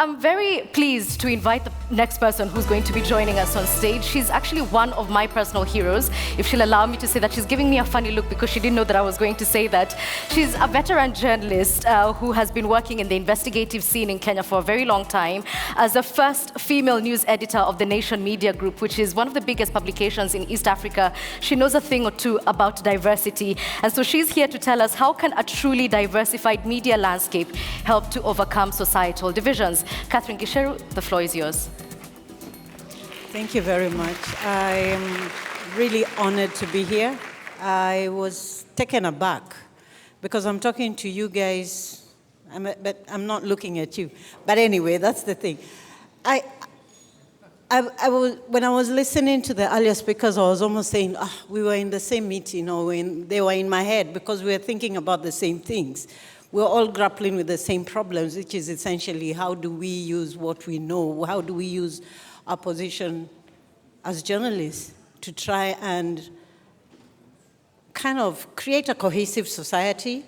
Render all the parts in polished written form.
I'm very pleased to invite the next person who's going to be joining us on stage. She's actually one of my personal heroes, if she'll allow me to say that. She's giving me a funny look because she didn't know that I was going to say that. She's a veteran journalist who has been working in the investigative scene in Kenya for a very long time as the first female news editor of the Nation Media Group, which is one of the biggest publications in East Africa. She knows a thing or two about diversity. And so she's here to tell us how can a truly diversified media landscape help to overcome societal divisions. Catherine Gicheru, the floor is yours. Thank you very much. I am really honored to be here. I was taken aback because I'm talking to you guys, but I'm not looking at you. But anyway, that's the thing. When I was listening to the earlier speakers, I was almost saying, we were in the same meeting, or they were in my head because we were thinking about the same things. We're all grappling with the same problems, which is essentially how do we use what we know? How do we use our position as journalists to try and kind of create a cohesive society?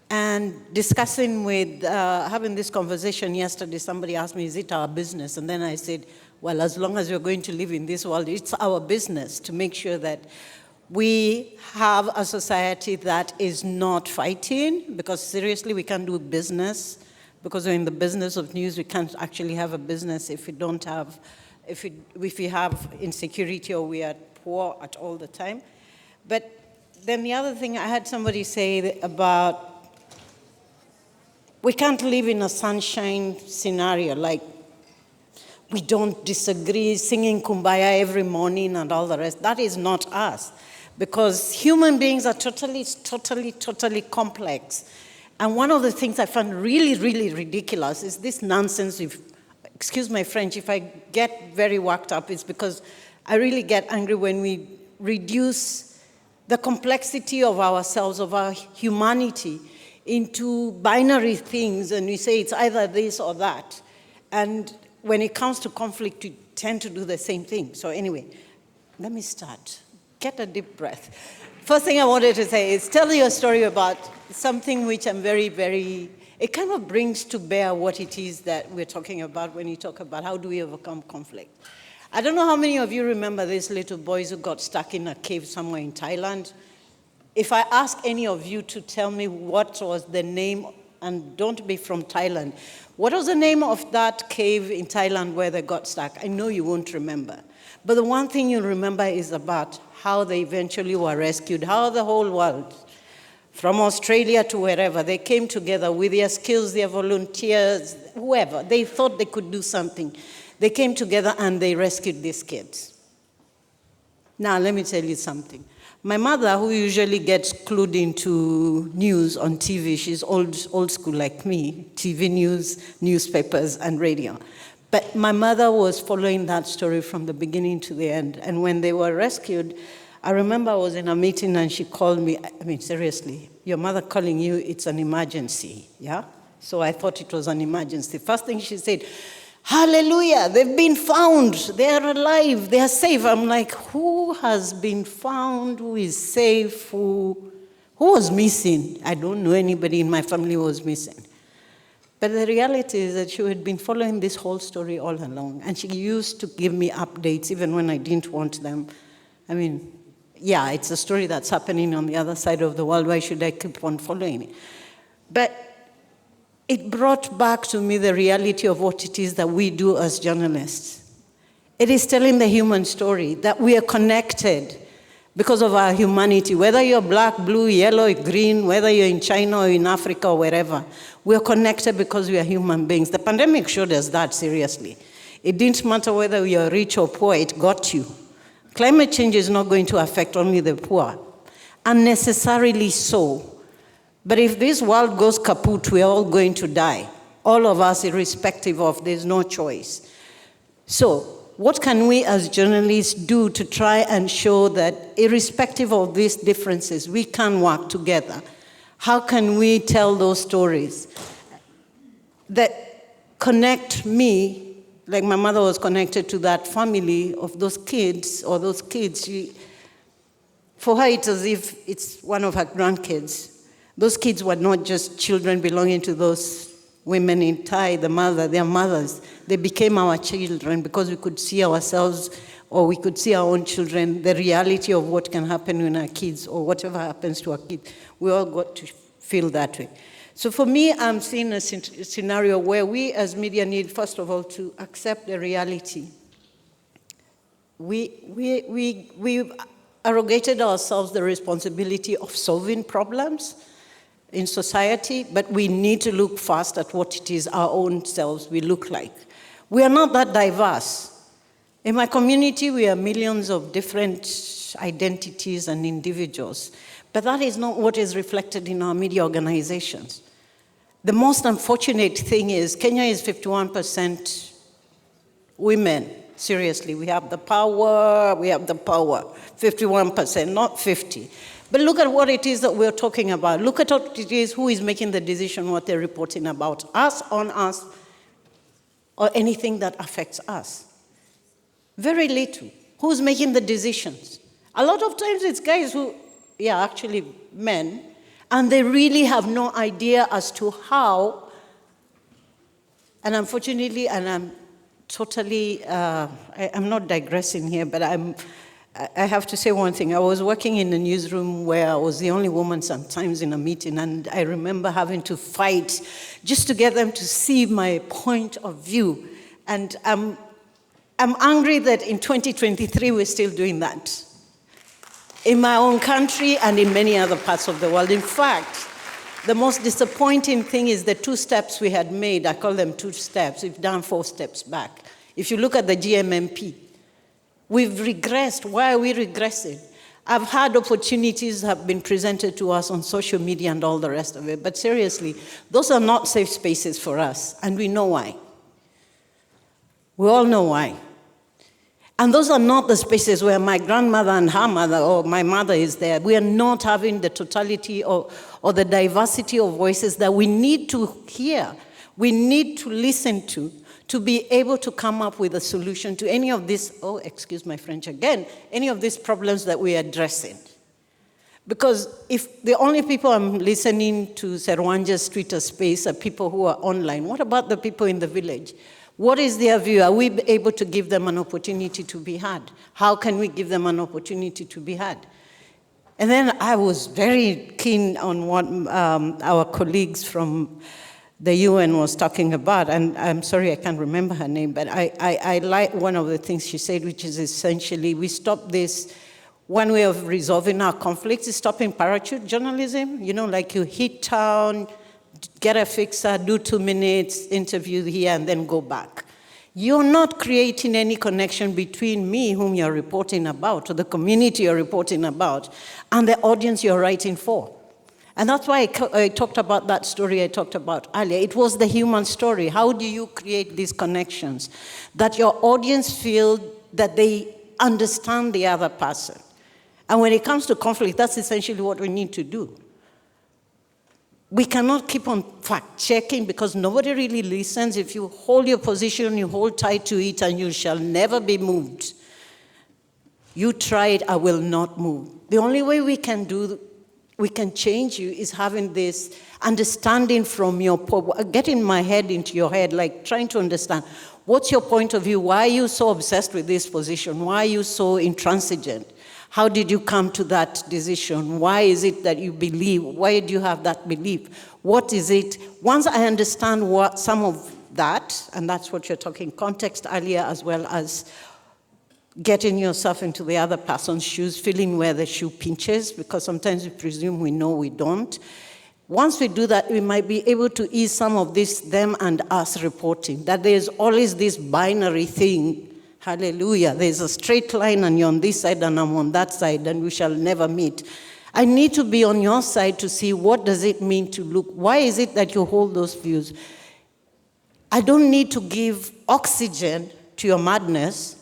And discussing with, having this conversation yesterday, somebody asked me, is it our business? And then I said, well, as long as we're going to live in this world, it's our business to make sure that we have a society that is not fighting, because seriously, we can't do business, because we're in the business of news. We can't actually have a business if we don't have, if we have insecurity or we are poor at all the time. But then the other thing, I had somebody say about, we can't live in a sunshine scenario, like we don't disagree, singing Kumbaya every morning and all the rest. That is not us. Because human beings are totally complex. And one of the things I find really, really ridiculous is this nonsense. Excuse my French, if I get very worked up, it's because I really get angry when we reduce the complexity of ourselves, of our humanity, into binary things, and we say it's either this or that. And when it comes to conflict, we tend to do the same thing. So anyway, let me start. Get a deep breath. First thing I wanted to say is tell you a story about something which I'm very, it kind of brings to bear what it is that we're talking about when you talk about how do we overcome conflict. I don't know how many of you remember these little boys who got stuck in a cave somewhere in Thailand. If I ask any of you to tell me what was the name, and don't be from Thailand, what was the name of that cave in Thailand where they got stuck? I know you won't remember. But the one thing you'll remember is about how they eventually were rescued, how the whole world, from Australia to wherever, they came together with their skills, their volunteers, whoever. They thought they could do something. They came together and they rescued these kids. Now, let me tell you something. My mother, who usually gets clued into news on TV, she's old school like me, TV news, newspapers, and radio. But my mother was following that story from the beginning to the end. And when they were rescued, I remember I was in a meeting and she called me. I mean, seriously, your mother calling you, it's an emergency, yeah? So I thought it was an emergency. First thing she said, hallelujah, they've been found. They are alive. They are safe. I'm like, who has been found? Who is safe? Who was missing? I don't know anybody in my family who was missing. But the reality is that she had been following this whole story all along, and she used to give me updates even when I didn't want them. I mean, yeah, it's a story that's happening on the other side of the world. Why should I keep on following it? But it brought back to me the reality of what it is that we do as journalists. It is telling the human story, that we are connected because of our humanity. Whether you're black, blue, yellow, green, whether you're in China or in Africa or wherever, we're connected because we are human beings. The pandemic showed us that, seriously. It didn't matter whether you're rich or poor, it got you. Climate change is not going to affect only the poor, unnecessarily so. But if this world goes kaput, we're all going to die. All of us, irrespective of, there's no choice. So, what can we as journalists do to try and show that irrespective of these differences, we can work together? How can we tell those stories that connect me, like my mother was connected to that family of those kids, or those kids. For her, it's as if it's one of her grandkids. Those kids were not just children belonging to those women in Thai, their mothers, they became our children because we could see ourselves or we could see our own children, the reality of what can happen when our kids or whatever happens to our kids. We all got to feel that way. So for me, I'm seeing a scenario where we as media need, first of all, to accept the reality. We've arrogated ourselves the responsibility of solving problems in society, but we need to look first at what it is our own selves we look like. We are not that diverse. In my community, we are millions of different identities and individuals, but that is not what is reflected in our media organizations. The most unfortunate thing is Kenya is 51% women. Seriously, we have the power, 51%, not 50. But look at what it is that we're talking about. Look at what it is, who is making the decision, what they're reporting about us, on us, or anything that affects us. Very little. Who's making the decisions? A lot of times it's guys who, actually men, and they really have no idea as to how, and unfortunately, and I'm totally, I'm not digressing here, but I have to say one thing. I was working in a newsroom where I was the only woman sometimes in a meeting, and I remember having to fight just to get them to see my point of view. And I'm angry that in 2023 we're still doing that in my own country and in many other parts of the world. In fact, the most disappointing thing is the 2 steps we had made. I call them 2 steps. We've done 4 steps back. If you look at the GMMP, we've regressed. Why are we regressing? I've had opportunities have been presented to us on social media and all the rest of it, but seriously, those are not safe spaces for us, and we know why. We all know why. And those are not the spaces where my grandmother and her mother or my mother is there. We are not having the totality or the diversity of voices that we need to hear, we need to listen to be able to come up with a solution to any of this, excuse my French again, any of these problems that we are addressing. Because if the only people I'm listening to Serwanja's Twitter space are people who are online, what about the people in the village? What is their view? Are we able to give them an opportunity to be heard? How can we give them an opportunity to be heard? And then I was very keen on what our colleagues from the UN was talking about, and I'm sorry I can't remember her name, but I like one of the things she said, which is essentially we stop this. One way of resolving our conflicts is stopping parachute journalism. You know, like you hit town, get a fixer, do 2 minutes, interview here, and then go back. You're not creating any connection between me, whom you're reporting about, or the community you're reporting about, and the audience you're writing for. And that's why I talked about that story I talked about earlier. It was the human story. How do you create these connections? That your audience feel that they understand the other person. And when it comes to conflict, that's essentially what we need to do. We cannot keep on fact-checking because nobody really listens. If you hold your position, you hold tight to it, and you shall never be moved. You try it, I will not move. The only way we can change you is having this understanding from your, getting my head into your head, like trying to understand, what's your point of view? Why are you so obsessed with this position? Why are you so intransigent? How did you come to that decision? Why is it that you believe? Why do you have that belief? What is it? Once I understand what some of that, and that's what you're talking context earlier, as well as getting yourself into the other person's shoes, feeling where the shoe pinches, because sometimes we presume we know we don't. Once we do that, we might be able to ease some of this them and us reporting, that there's always this binary thing. Hallelujah. There's a straight line, and you're on this side and I'm on that side, and we shall never meet. I need to be on your side to see what does it mean to look. Why is it that you hold those views? I don't need to give oxygen to your madness.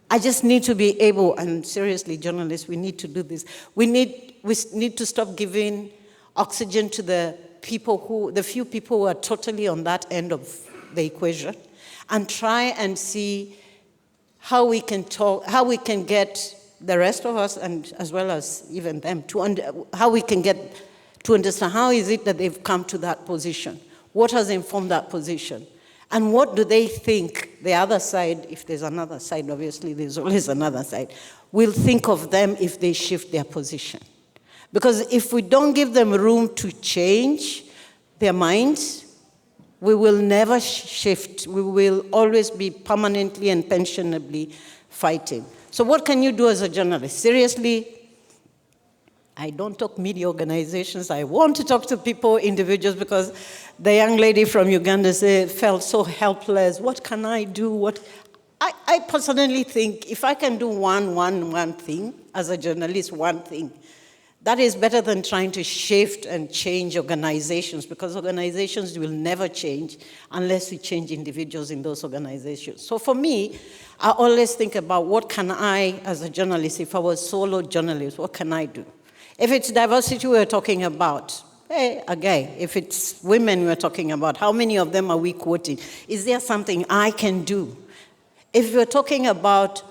I just need to be able, and seriously, journalists, we need to do this. We need to stop giving oxygen to the few people who are totally on that end of the equation, and try and see how we can get the rest of us, and as well as even them, how we can get to understand how is it that they've come to that position. What has informed that position? And what do they think the other side, if there's another side, obviously there's always another side, will think of them if they shift their position? Because if we don't give them room to change their minds, we will never shift. We will always be permanently and pensionably fighting. So what can you do as a journalist? Seriously, I don't talk media organizations. I want to talk to people, individuals, because the young lady from Uganda felt so helpless. What can I do? I personally think if I can do one thing as a journalist, one thing, that is better than trying to shift and change organizations, because organizations will never change unless we change individuals in those organizations. So for me, I always think about what can I, as a journalist, if I was solo journalist, what can I do? If it's diversity we're talking about, hey, again, if it's women we're talking about, how many of them are we quoting? Is there something I can do? If we're talking about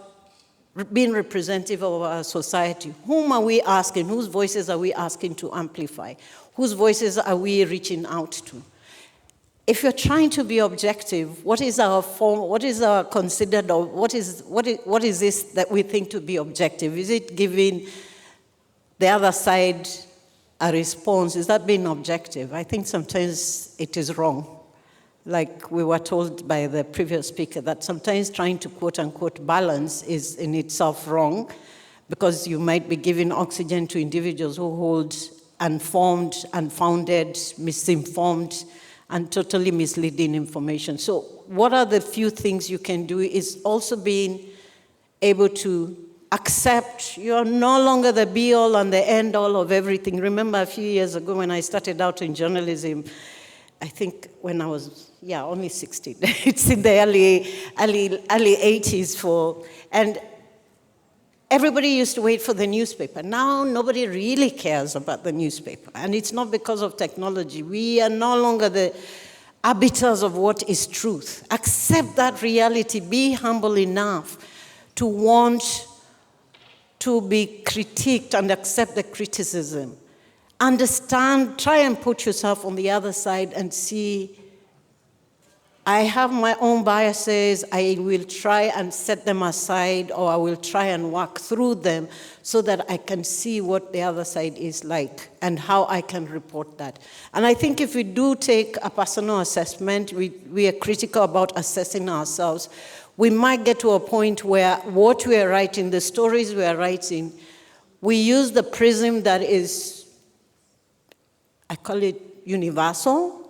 being representative of our society, whom are we asking? Whose voices are we asking to amplify? Whose voices are we reaching out to? If you're trying to be objective, what is our form, what is our considered, or what is this that we think to be objective? Is it giving the other side a response? Is that being objective? I think sometimes it is wrong. Like we were told by the previous speaker, that sometimes trying to quote-unquote balance is in itself wrong, because you might be giving oxygen to individuals who hold unformed, unfounded, misinformed, and totally misleading information. So what are the few things you can do is also being able to accept you're no longer the be-all and the end-all of everything. Remember a few years ago when I started out in journalism, I think when I was, only 16. It's in the early 80s and everybody used to wait for the newspaper. Now nobody really cares about the newspaper. And it's not because of technology. We are no longer the arbiters of what is truth. Accept that reality. Be humble enough to want to be critiqued and accept the criticism. Understand, try and put yourself on the other side and see, I have my own biases, I will try and set them aside, or I will try and work through them so that I can see what the other side is like and how I can report that. And I think if we do take a personal assessment, we are critical about assessing ourselves, we might get to a point where what we are writing, the stories we are writing, we use the prism that is, I call it universal,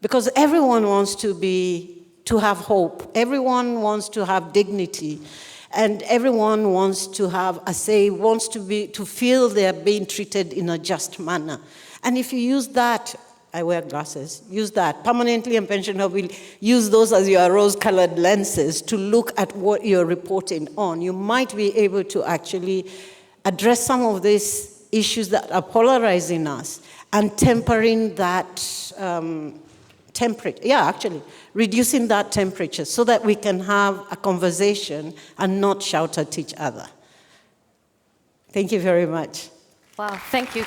because everyone wants to have hope. Everyone wants to have dignity. And everyone wants to have a say, wants to feel they're being treated in a just manner. And if you use that, I wear glasses, use that, permanently and pensionable, use those as your rose-colored lenses to look at what you're reporting on. You might be able to actually address some of these issues that are polarizing us and tempering that temperature, reducing that temperature so that we can have a conversation and not shout at each other. Thank you very much. Wow, thank you.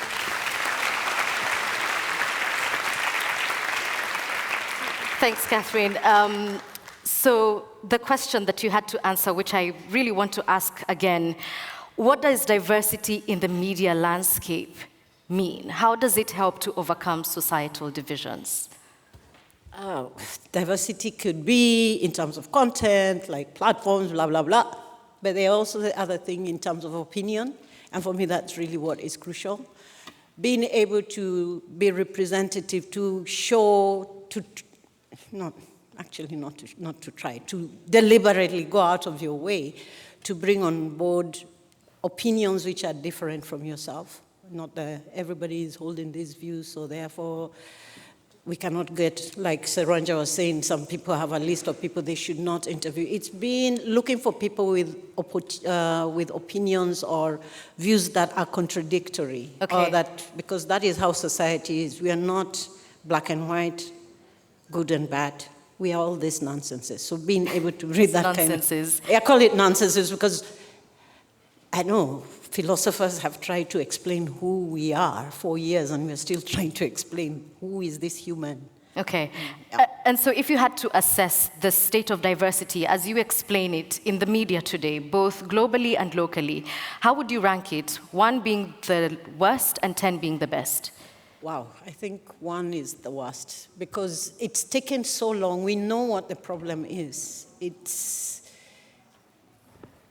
Thanks, Catherine. So the question that you had to answer, which I really want to ask again, what does diversity in the media landscape mean? How does it help to overcome societal divisions? Diversity could be in terms of content, like platforms, blah, blah, blah. But there are also the other thing in terms of opinion. And for me, that's really what is crucial. Being able to be representative, to show, to deliberately go out of your way to bring on board opinions which are different from yourself. Not that everybody is holding these views, so therefore we cannot get, like Saranja was saying, some people have a list of people they should not interview. It's been looking for people with opinions or views that are contradictory. Okay. Because that is how society is. We are not black and white, good and bad. We are all these nonsenses. So being able to read that nonsenses. I call it nonsenses because I know philosophers have tried to explain who we are for years, and we're still trying to explain who is this human. Okay. Yeah. And so if you had to assess the state of diversity as you explain it in the media today, both globally and locally, how would you rank it? 1 being the worst and 10 being the best? Wow, I think 1 is the worst because it's taken so long. We know what the problem is.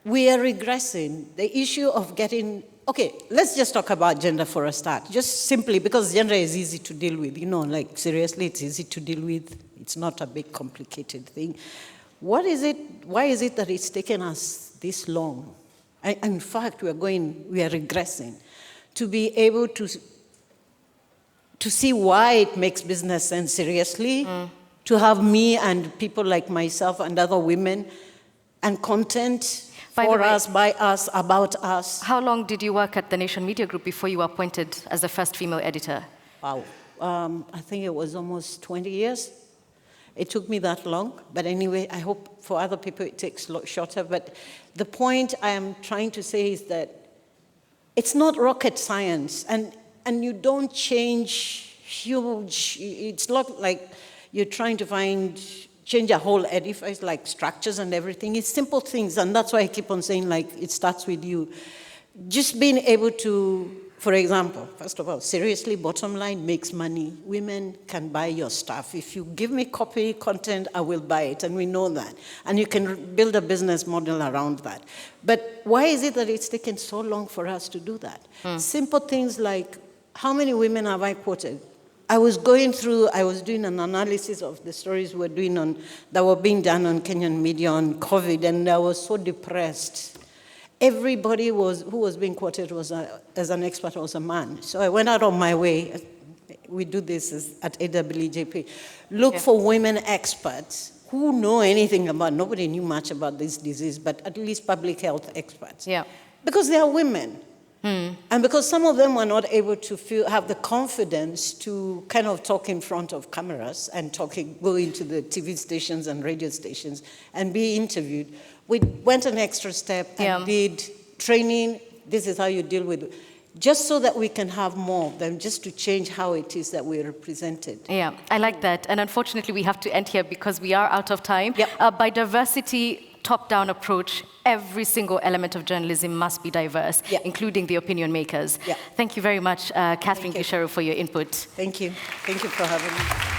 We are regressing. The issue of getting, okay, let's just talk about gender for a start. Just simply because gender is easy to deal with, like seriously, it's easy to deal with. It's not a big complicated thing. Why is it that it's taken us this long? In fact, we are regressing to be able to see why it makes business sense seriously, to have me and people like myself and other women and content for us, by us, about us. How long did you work at the Nation Media Group before you were appointed as the first female editor? Wow. I think it was almost 20 years. It took me that long. But anyway, I hope for other people it takes shorter. But the point I am trying to say is that it's not rocket science. And you don't change huge, it's not like you're trying to change a whole edifice, like structures and everything. It's simple things, and that's why I keep on saying, like, it starts with you. Just being able to, for example, first of all, seriously, bottom line, makes money. Women can buy your stuff. If you give me copy, content, I will buy it, and we know that. And you can build a business model around that. But why is it that it's taken so long for us to do that? Simple things like, how many women have I quoted? I was doing an analysis of the stories that were being done on Kenyan media on COVID, and I was so depressed. Everybody who was being quoted as an expert was a man. So I went out of my way. We do this at AWJP. Look for women experts who know anything about. Nobody knew much about this disease, but at least public health experts. Yeah. Because they are women. And because some of them were not able to have the confidence to kind of talk in front of cameras and go into the TV stations and radio stations and be interviewed, we went an extra step and did training. This is how you deal with it. Just so that we can have more of them, just to change how it is that we're represented. Yeah, I like that. And unfortunately, we have to end here because we are out of time. Yep. By diversity, top-down approach, every single element of journalism must be diverse, including the opinion makers. Thank you very much, Catherine Gicheru, for your input. Thank you. Thank you for having me.